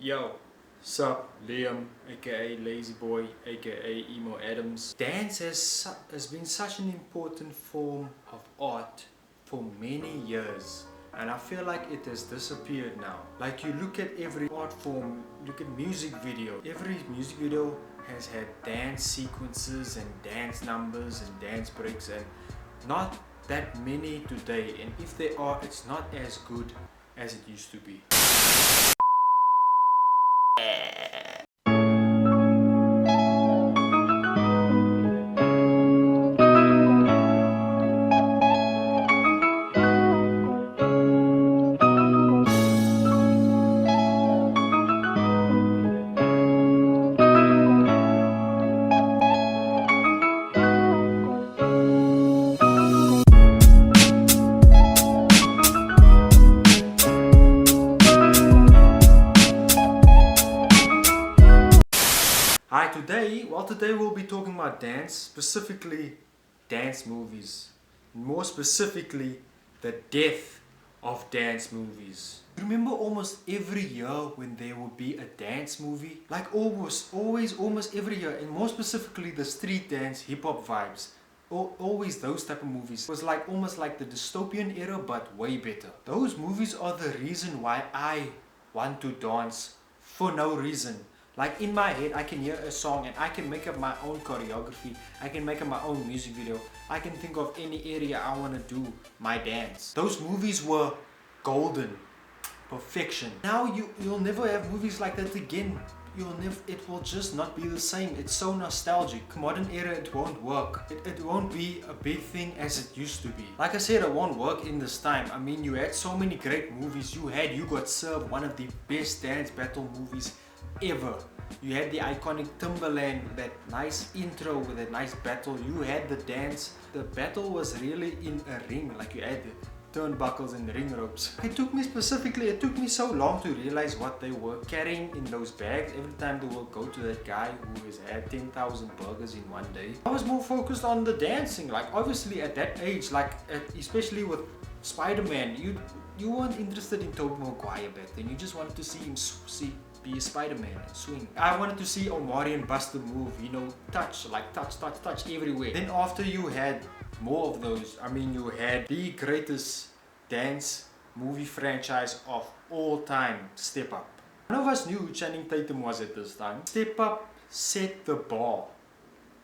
Yo, sup, Liam, aka Lazy Boy, aka Emo Adams. Dance has been such an important form of art for many years, and I feel like it has disappeared now. Like you look at every art form, look at music video. Every music video has had dance sequences and dance numbers and dance breaks, and not that many today. And if they are, it's not as good as it used to be. Hi, today we'll be talking about dance, specifically dance movies. More specifically, the death of dance movies. Remember almost every year when there would be a dance movie? Like almost every year, and more specifically the street dance, hip hop vibes. Always those type of movies. It was like almost like the dystopian era, but way better. Those movies are the reason why I want to dance for no reason. Like in my head, I can hear a song and I can make up my own choreography. I can make up my own music video. I can think of any area I want to do my dance. Those movies were golden, perfection. Now you'll never have movies like that again. It will just not be the same. It's so nostalgic. Modern era, it won't work. It won't be a big thing as it used to be. Like I said, it won't work in this time. I mean, you had so many great movies. You got served one of the best dance battle movies ever. You had the iconic Timbaland with that nice intro, with that nice battle. You had the dance. The battle was really in a ring, like you had the turnbuckles and ring ropes. It took me so long to realize what they were carrying in those bags every time they will go to that guy who has had 10,000 burgers in one day. I was more focused on the dancing. Like obviously at that age, especially with Spider-Man, you weren't interested in Tobey Maguire back then. You just wanted to see him be a Spider-Man and swing. I wanted to see Omarion Buster move, touch everywhere. Then after you had more of those, you had the greatest dance movie franchise of all time, Step Up. None of us knew who Channing Tatum was at this time. Step Up set the bar.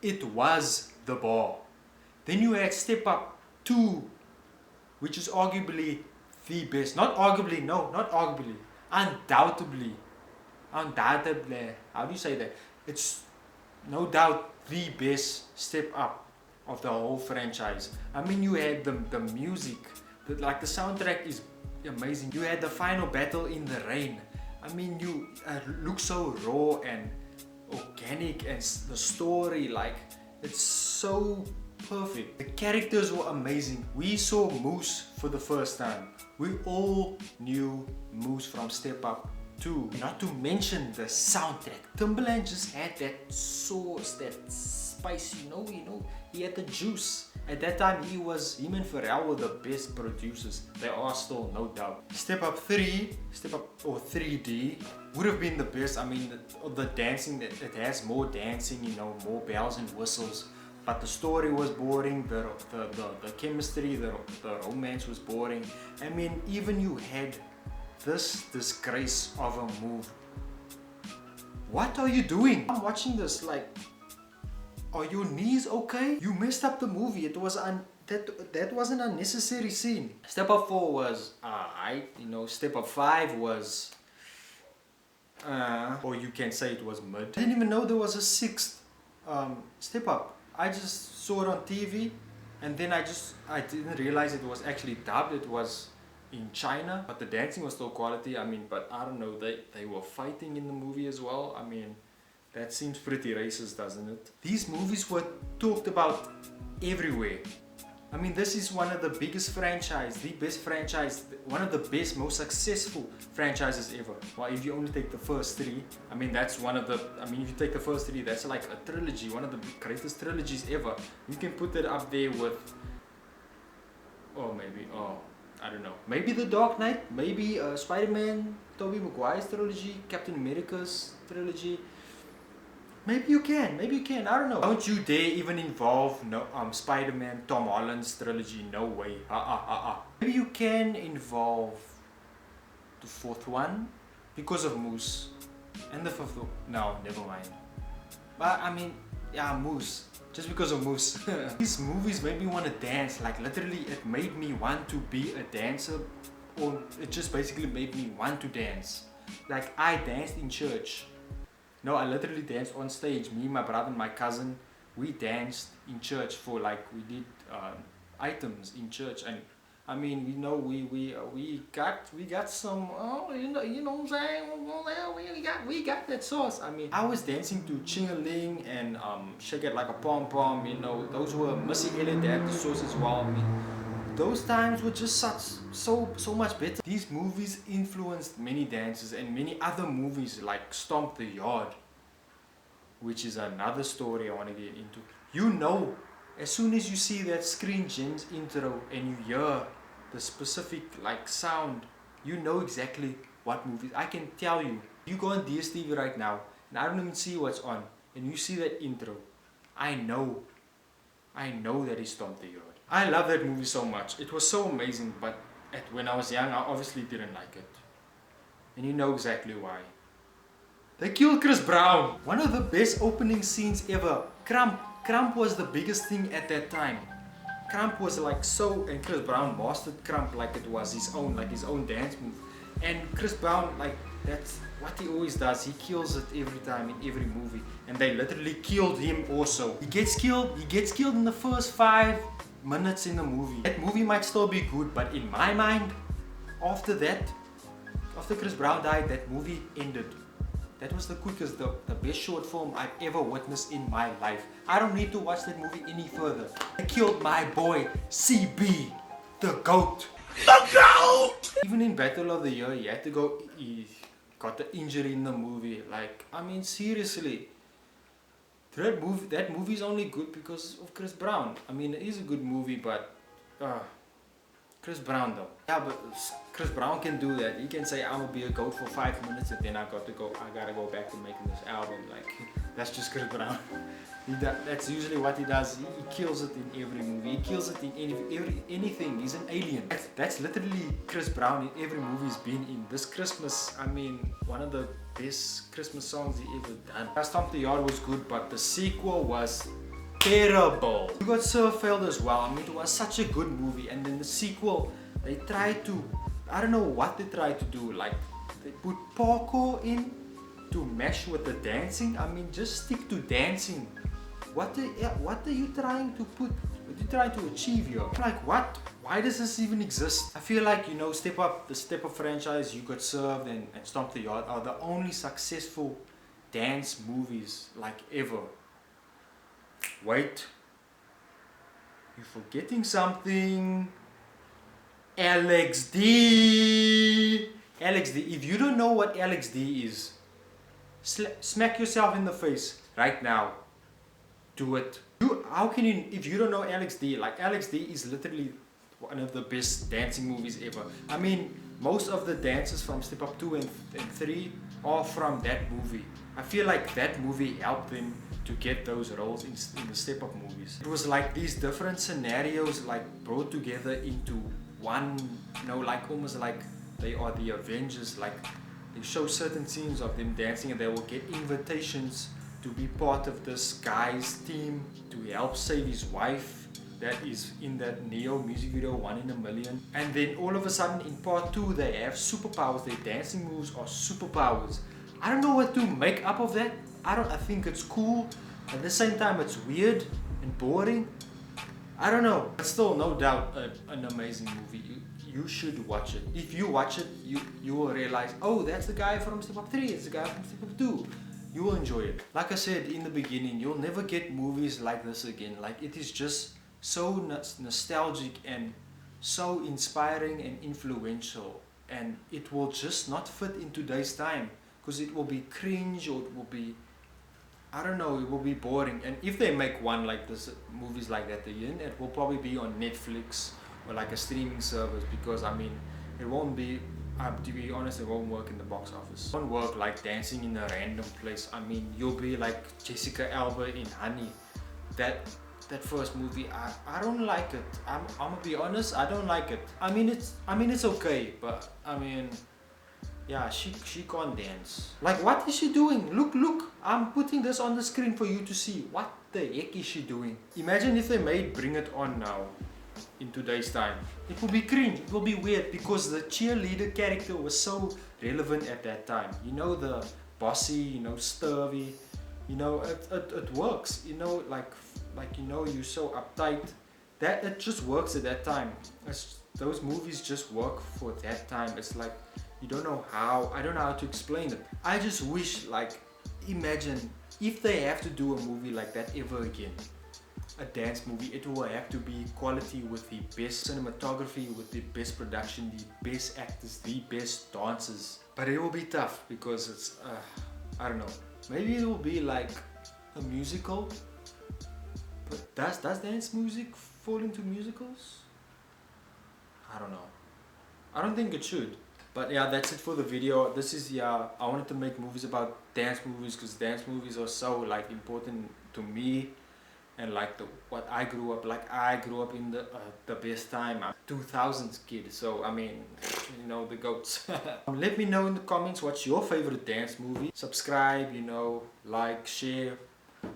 It was the bar. Then you had Step Up 2, which is arguably the best. Undoubtedly, how do you say that? It's no doubt the best Step Up of the whole franchise. You had the music, the soundtrack is amazing. You had the final battle in the rain. You look so raw and organic, and the story, it's so perfect. The characters were amazing. We saw Moose for the first time. We all knew Moose from Step Up 2. Not to mention the soundtrack. Timbaland just had that sauce, that spice, he had the juice. At that time, him and Pharrell were the best producers. They are still, no doubt. Step Up 3D would have been the best. The dancing, it has more dancing, more bells and whistles. But the story was boring, the chemistry, the romance was boring. Even you had this disgrace of a move. What are you doing? I'm watching this are your knees okay? You messed up the movie. It was that was an unnecessary scene. Step Up 4 was alright, Step Up 5 was or you can say it was mid. I didn't even know there was a 6th Step Up. I just saw it on TV, and then I didn't realize it was actually dubbed. It was in China, but the dancing was still quality. But I don't know, they were fighting in the movie as well. That seems pretty racist, doesn't it? These movies were talked about everywhere. This is one of the biggest franchise, the best franchise, one of the best, most successful franchises ever. Well, if you only take the first 3, that's one of the, if you take the first 3, that's like a trilogy, one of the greatest trilogies ever. You can put it up there with, I don't know. Maybe The Dark Knight, maybe Spider-Man, Tobey Maguire's trilogy, Captain America's trilogy. Maybe you can, maybe you can, I don't know. Don't you dare even involve Spider-Man, Tom Holland's trilogy, no way. Maybe you can involve the fourth one because of Moose. And the fifth one, no, never mind. But I mean, yeah, Moose. Just because of Moose. These movies made me want to dance. Like literally it made me want to be a dancer. Or it just basically made me want to dance. Like I danced in church. No, I literally danced on stage. Me, my brother and my cousin, we danced in church for like, we did items in church. And I mean, you know, we got some, oh, you know what I'm saying? We got that sauce. I mean, I was dancing to Ching-a-ling and Shake It Like a Pom Pom. You know, those were Missy Elliott. They had the sauce as well. I mean, those times were just so much better. These movies influenced many dances and many other movies like Stomp the Yard, which is another story I want to get into. You know, as soon as you see that Screen Gems intro and you hear the specific like sound, you know exactly what movies. I can tell you. You go on DSTV right now and I don't even see what's on, and you see that intro, I know that is Stomp the Yard. I love that movie so much. It was so amazing, but when I was young, I obviously didn't like it. And you know exactly why. They killed Chris Brown. One of the best opening scenes ever. Crump was the biggest thing at that time. Crump was like so, and Chris Brown mastered Crump like it was his own dance move. And Chris Brown, like, that's what he always does. He kills it every time in every movie. And they literally killed him also. He gets killed in the first 5 minutes in the movie. That movie might still be good, but in my mind, after Chris Brown died, that movie ended. That was the quickest, the best short film I've ever witnessed in my life. I don't need to watch that movie any further. They killed my boy, CB, the GOAT. The GOAT! Even in Battle of the Year, he got the injury in the movie. Like, I mean, seriously. That movie is only good because of Chris Brown. I mean, it is a good movie, but Chris Brown though. Yeah, but Chris Brown can do that. He can say, I'm gonna be a GOAT for 5 minutes and then I gotta go back to making this album. Like, that's just Chris Brown. That's usually what he does. He kills it in every movie. He kills it in anything. He's an alien. That's literally Chris Brown in every movie he's been in. This Christmas, I mean, one of the best Christmas songs he ever done. Stomp the Yard was good, but the sequel was terrible. You Got Served failed as well. I mean, it was such a good movie, and then the sequel, they tried to, I don't know what they tried to do. Like, they put parkour in to mesh with the dancing. I mean, just stick to dancing. What are you trying to put? What are you trying to achieve here? Like, what? Why does this even exist? I feel like, you know, the Step Up franchise, You Got Served, and Stomp the Yard are the only successful dance movies like ever. Wait, you're forgetting something. Alex D. If you don't know what Alex D is, smack yourself in the face right now. Do it. How can you, if you don't know Alex D? Like, Alex D is literally one of the best dancing movies ever. I mean, most of the dances from Step Up 2 and 3 are from that movie. I feel like that movie helped them to get those roles in the Step Up movies. It was like these different scenarios like brought together into one, you know, like almost like they are the Avengers. Like, they show certain scenes of them dancing and they will get invitations to be part of this guy's team to help save his wife that is in that Neo music video, One in a Million. And then all of a sudden in part 2 they have superpowers. Their dancing moves are superpowers. I don't know what to make up of that. I think it's cool. At the same time it's weird and boring. I don't know. But still, no doubt an amazing movie. You should watch it. If you watch it, you will realize, oh, that's the guy from Step Up 3, it's the guy from Step Up 2. You will enjoy it. Like I said in the beginning, you'll never get movies like this again. Like, it is just so nostalgic and so inspiring and influential, and it will just not fit in today's time because it will be cringe, or it will be, I don't know, it will be boring. And if they make one like this, movies like that again, it will probably be on Netflix or like a streaming service, because I mean it won't be, to be honest, it won't work in the box office. It won't work like dancing in a random place. I mean, you'll be like Jessica Alba in Honey. That first movie, I don't like it. I'm gonna be honest, I don't like it. I mean it's okay, but I mean, yeah, she can't dance. Like, what is she doing? Look, I'm putting this on the screen for you to see. What the heck is she doing? Imagine if they made Bring It On now in today's time. It will be cringe, it will be weird, because the cheerleader character was so relevant at that time. You know, the bossy, you know, sturdy, you know, it works, you know, like you know, you're so uptight, that it just works at that time. Those movies just work for that time. It's like, you don't know how, I don't know how to explain it. I just wish, like, imagine if they have to do a movie like that ever again, a dance movie, it will have to be quality, with the best cinematography, with the best production, the best actors, the best dancers. But it will be tough, because it's I don't know, maybe it will be like a musical. But does dance music fall into musicals? I don't know, I don't think it should. But yeah, that's it for the video. This is, yeah, I wanted to make movies about dance movies, because dance movies are so like important to me, and like what I grew up, like I grew up in the best time. I'm 2000s kid, so I mean, you know, the goats. Let me know in the comments what's your favorite dance movie. Subscribe, you know, like, share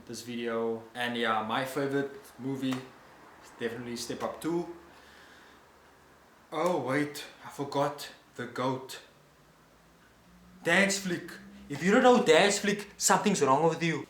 this video. And yeah, my favorite movie is definitely Step Up 2. Oh wait, I forgot the GOAT. Dance Flick. If you don't know Dance Flick, something's wrong with you.